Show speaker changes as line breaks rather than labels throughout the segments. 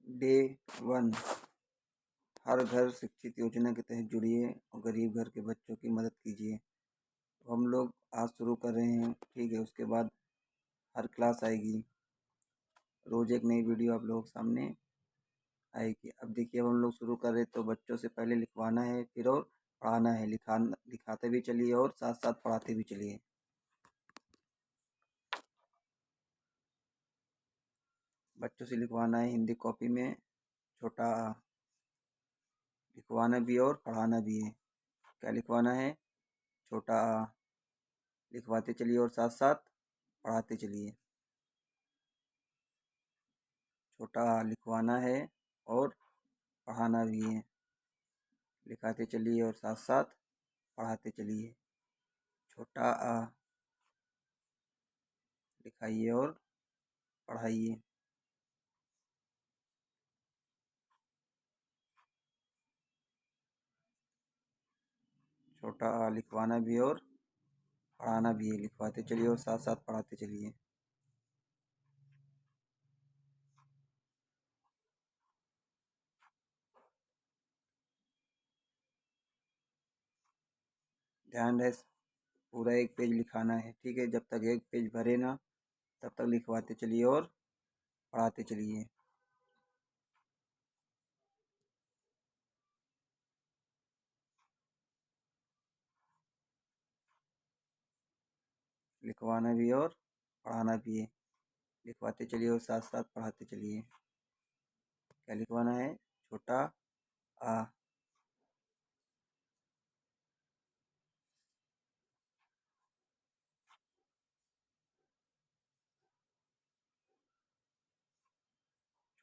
Day 1। हर घर शिक्षित योजना के तहत जुड़िए और गरीब घर के बच्चों की मदद कीजिए। तो हम लोग आज शुरू कर रहे हैं, ठीक है। उसके बाद हर क्लास आएगी, रोज़ एक नई वीडियो आप लोगों के सामने आएगी। अब देखिए, अब हम लोग शुरू कर रहे हैं तो बच्चों से पहले लिखवाना है, फिर और पढ़ाना है। लिखाते भी चलिए और साथ साथ पढ़ाते भी चलिए। बच्चों से लिखवाना है हिंदी कॉपी में छोटा आ। लिखवाना भी और पढ़ाना भी है। क्या लिखवाना है? छोटा आ। लिखवाते चलिए और साथ साथ पढ़ाते चलिए। छोटा आ लिखवाना है और पढ़ाना भी है। लिखाते चलिए और साथ साथ पढ़ाते चलिए। छोटा आ लिखाइए और पढ़ाइए। छोटा आ लिखवाना भी और पढ़ाना भी है। लिखवाते चलिए और साथ साथ पढ़ाते चलिए। ध्यान रहे, पूरा एक पेज लिखाना है, ठीक है। जब तक एक पेज भरे ना तब तक लिखवाते चलिए और पढ़ाते चलिए। लिखवाना भी और पढ़ाना भी है। लिखवाते चलिए और साथ साथ पढ़ाते चलिए। क्या लिखवाना है? छोटा आ।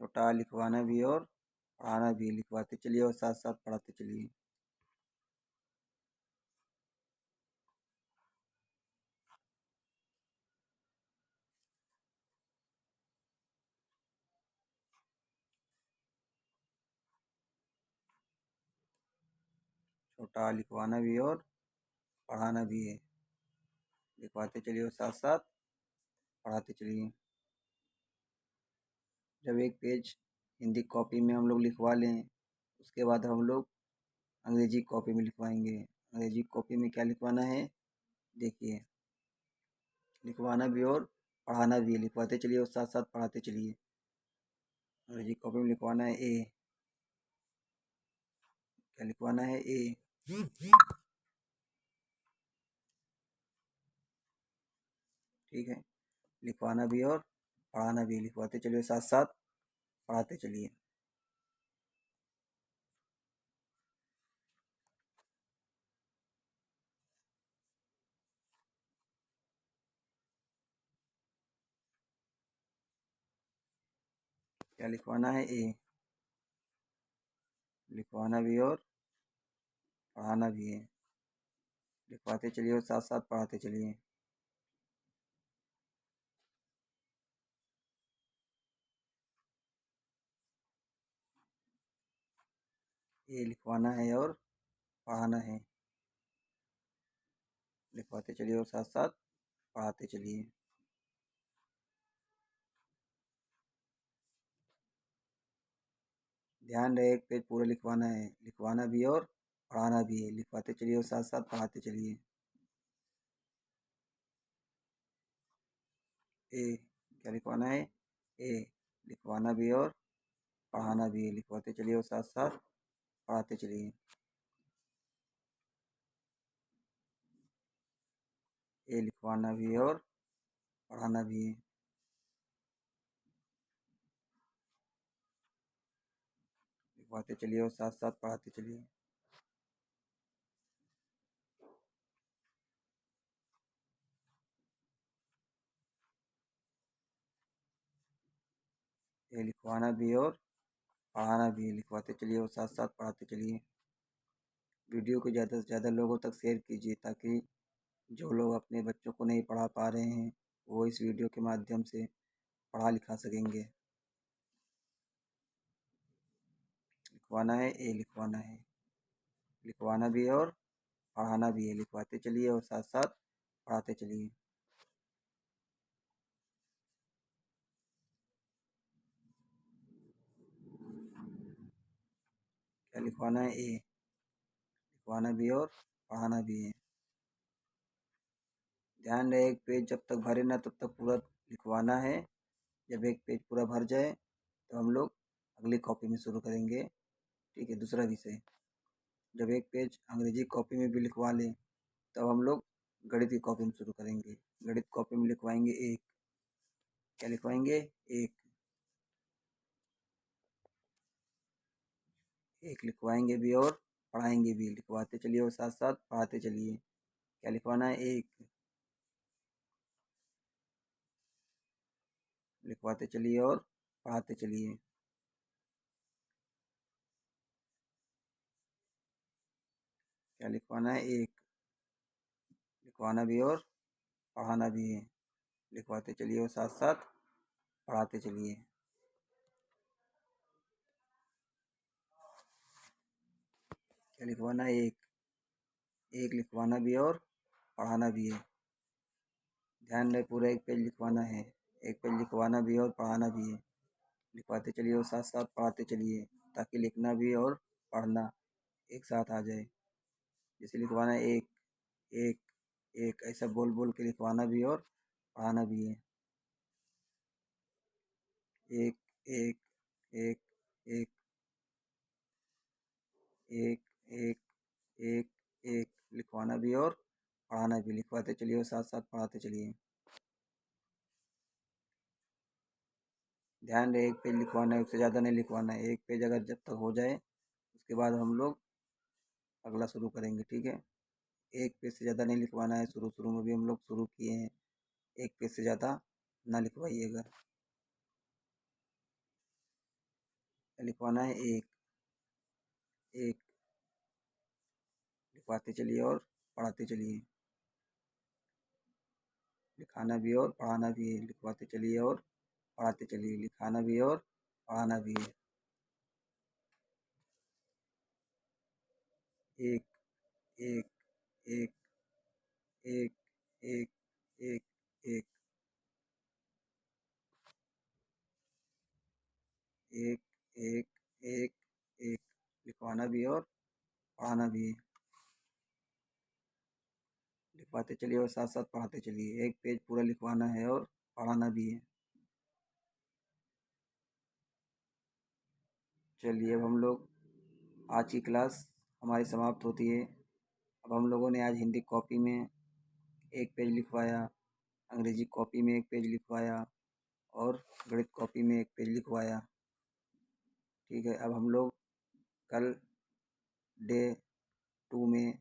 छोटा आ लिखवाना भी और पढ़ाना भी है। लिखवाते चलिए और साथ साथ पढ़ाते चलिए। छोटा आ लिखवाना भी और पढ़ाना भी है। लिखवाते चलिए और साथ साथ पढ़ाते चलिए। जब एक पेज हिंदी कॉपी में हम लोग लिखवा लें, उसके बाद हम लोग अंग्रेजी कॉपी में लिखवाएंगे। अंग्रेजी कॉपी में क्या लिखवाना है? देखिए, लिखवाना भी और पढ़ाना भी है। लिखवाते चलिए और साथ साथ पढ़ाते चलिए। अंग्रेजी कॉपी में लिखवाना है ए। क्या लिखवाना है? ए। ठीक है। लिखवाना भी और पढ़ाना भी। लिखवाते चलिए साथ साथ पढ़ाते चलिए। क्या लिखवाना है? ए। लिखवाना भी और पढ़ाना भी है। लिखवाते चलिए और साथ साथ पढ़ाते चलिए। ए लिखवाना है और पढ़ाना है। लिखवाते चलिए और साथ साथ पढ़ाते चलिए। ध्यान रहे, एक पेज पूरा लिखवाना है। लिखवाना भी और पढ़ाना भी है। लिखवाते चलिए और साथ साथ पढ़ाते चलिए। ए। क्या लिखवाना है? ए। लिखवाना भी और पढ़ाना भी है। लिखवाते चलिए और साथ साथ पढ़ाते चलिए। ए लिखवाना भी और पढ़ाना भी है। लिखवाते चलिए और साथ साथ पढ़ाते चलिए। ए लिखवाना भी और पढ़ाना भी है। लिखवाते चलिए और साथ साथ पढ़ाते चलिए। वीडियो को ज़्यादा से ज़्यादा लोगों तक शेयर कीजिए, ताकि जो लोग अपने बच्चों को नहीं पढ़ा पा रहे हैं वो इस वीडियो के माध्यम से पढ़ा लिखा सकेंगे। लिखवाना है, ए लिखवाना है। लिखवाना भी है और पढ़ाना भी है। लिखवाते चलिए और साथ साथ पढ़ाते चलिए। लिखवाना है ए, लिखवाना भी और पढ़ाना भी है। ध्यान रहे एक पेज जब तक भरे ना तब तक पूरा लिखवाना है। जब एक पेज पूरा भर जाए तो हम लोग अगली कॉपी में शुरू करेंगे। ठीक है, दूसरा विषय। जब एक पेज अंग्रेजी कॉपी में भी लिखवा लें तब हम लोग गणित की कॉपी में शुरू करेंगे। गणित कॉपी में लिखवाएंगे एक। क्या लिखवाएंगे? एक। एक लिखवाएंगे भी और पढ़ाएंगे भी। लिखवाते चलिए और साथ साथ पढ़ाते चलिए। क्या लिखवाना है? एक। लिखवाते चलिए और पढ़ाते चलिए। क्या लिखवाना है? एक। लिखवाना भी और पढ़ाना भी है। लिखवाते चलिए और साथ साथ पढ़ाते चलिए। क्या लिखवाना है? एक। एक लिखवाना भी और पढ़ाना भी है। ध्यान रहे पूरा एक पेज लिखवाना है। एक पेज लिखवाना भी और पढ़ाना भी है। लिखवाते चलिए और साथ साथ पढ़ाते चलिए ताकि लिखना भी और पढ़ना एक साथ आ जाए। जैसे लिखवाना है एक, एक, एक, ऐसा बोल बोल के लिखवाना भी और पढ़ाना भी है। एक, एक, एक, एक, एक, एक, एक, एक, लिखवाना भी और पढ़ाना भी। लिखवाते चलिए और साथ साथ पढ़ाते चलिए। ध्यान रहे एक पेज लिखवाना है, उससे ज़्यादा नहीं लिखवाना है। एक पेज अगर जब तक हो जाए उसके बाद हम लोग अगला शुरू करेंगे। ठीक है, एक पेज से ज़्यादा नहीं लिखवाना है। शुरू शुरू में भी हम लोग शुरू किए हैं, एक पेज से ज़्यादा ना लिखवाइएगा। लिखवाना है एक। एक। लिखवाते चलिए और पढ़ाते चलिए। लिखाना भी और पढ़ाना भी है। लिखवाते चलिए और पढ़ाते चलिए। लिखाना भी और पढ़ाना भी है। एक, एक, एक, एक, एक, एक, एक, एक, एक, एक, एक, लिखवाना भी और पढ़ाना भी है। लिखवाते चलिए और साथ साथ पढ़ाते चलिए। एक पेज पूरा लिखवाना है और पढ़ाना भी है। चलिए अब हम लोग आज की क्लास हमारी समाप्त होती है। अब हम लोगों ने आज हिंदी कॉपी में एक पेज लिखवाया, अंग्रेजी कॉपी में एक पेज लिखवाया और गणित कॉपी में एक पेज लिखवाया। ठीक है, अब हम लोग कल डे 2 में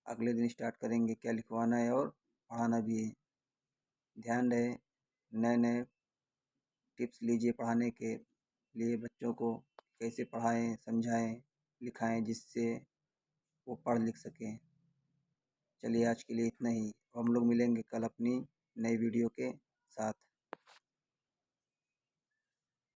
अगले दिन स्टार्ट करेंगे क्या लिखवाना है और पढ़ाना भी है। ध्यान रहे नए नए टिप्स लीजिए पढ़ाने के लिए बच्चों को। कैसे पढ़ाएं, समझाएं, लिखाएं जिससे वो पढ़ लिख सकें। चलिए आज के लिए इतना ही। हम लोग मिलेंगे कल अपनी नई वीडियो के साथ।